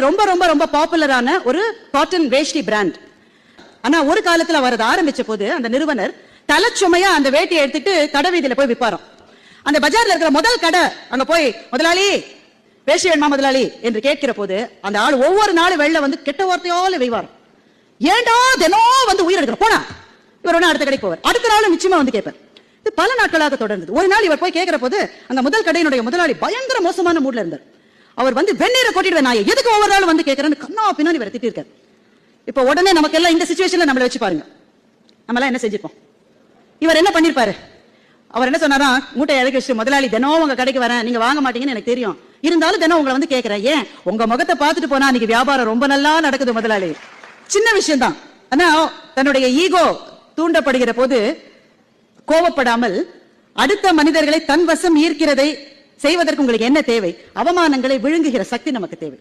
ரொம்ப ரொம்ப ரொம்ப பாப்புலரான ஒரு காட்டன் வேஷ்டி பிராண்ட். ஆனா ஒரு காலத்துல வரது ஆரம்பிச்ச போது அந்த நிறுவனர் தலைச்சுமையா அந்த வேட்டியை எடுத்துட்டு கடை வீதியில போய் விற்பாராம். அந்த பஜார்ல இருக்கிற முதல் கடை அங்க போய் முதலாளி வேஷ்டி வேணுமா முதலாளி என்று கேட்கிற போது அந்த ஆள் ஒவ்வொரு நாளும் வெளில வந்து கெட்ட வார்த்தையால வெய்வாராம். ஏண்டா தினம் வந்து உயிர் எடுக்கிற போனா இவர் ஒண்ணு அடுத்த கடைக்கு போவார். அடுத்த நாளும் நிச்சயமா வந்து கேட்பார். இது பல நாட்களாக தொடர்ந்தது. ஒரு நாள் இவர் போய் கேட்கிற போது அந்த முதல் கடையினுடைய முதலாளி பயங்கர மோசமான மூட்ல இருந்தார். அவர் வந்து வெந்நீரை கொட்டிடுவேன் நான் எதுக்கு ஒவ்வொரு நாளும் வந்து கேட்கறேன்னு கண்ணா பின்னாடி இவர் திட்டிருக்காரு. இப்ப உடனே நமக்கு எல்லாம் இந்த சிச்சுவேஷன்ல நம்மள வச்சு பாருங்க, நம்ம எல்லாம் என்ன செஞ்சிருப்போம்? இவர் என்ன பண்ணிருப்பாரு? அவர் என்ன சொன்னாரா, மூட்டை இறக்கி வச்சு முதலாளி தினம் உங்க கடைக்கு வரேன், நீங்க வாங்க மாட்டீங்கன்னு எனக்கு தெரியும், இருந்தாலும் தினம் உங்களை வந்து கேட்கிறேன், ஏன் உங்க முகத்தை பார்த்துட்டு போனா இன்னைக்கு வியாபாரம் ரொம்ப நல்லா நடக்குது முதலாளி. சின்ன விஷயம் தான். ஆனா தன்னுடைய ஈகோ தூண்டப்படுகிற போது கோபப்படாமல் அடுத்த மனிதர்களை தன் வசம் ஈர்க்கிறதை செய்வதற்கு உங்களுக்கு என்ன தேவை? அவமானங்களை விழுங்குகிற சக்தி நமக்கு தேவை.